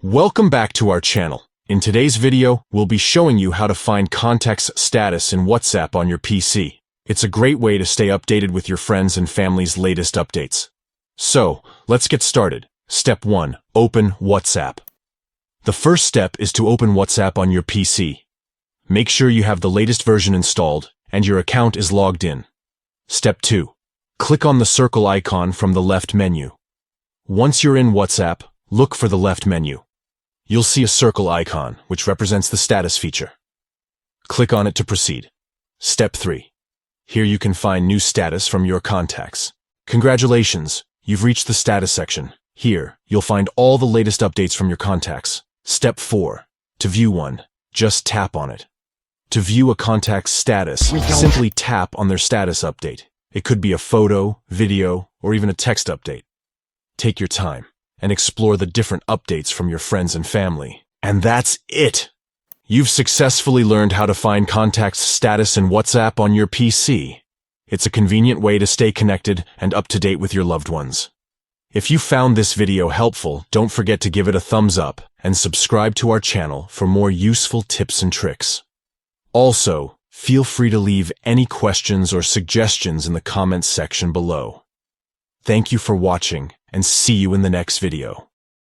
Welcome back to our channel. In today's video, we'll be showing you how to find contacts status in WhatsApp on your PC. It's a great way to stay updated with your friends and family's latest updates. So, let's get started. Step 1. Open WhatsApp. The first step is to open WhatsApp on your PC. Make sure you have the latest version installed and your account is logged in. Step 2. Click on the circle icon from the left menu. Once you're in WhatsApp, look for the left menu. You'll see a circle icon, which represents the status feature. Click on it to proceed. Step 3. Here you can find new status from your contacts. Congratulations, you've reached the status section. Here, you'll find all the latest updates from your contacts. Step 4. To view one, just tap on it. To view a contact's status, simply tap on their status update. It could be a photo, video, or even a text update. Take your time and explore the different updates from your friends and family. And that's it! You've successfully learned how to find contacts status in WhatsApp on your PC. It's a convenient way to stay connected and up to date with your loved ones. If you found this video helpful, don't forget to give it a thumbs up and subscribe to our channel for more useful tips and tricks. Also, feel free to leave any questions or suggestions in the comments section below. Thank you for watching, and see you in the next video.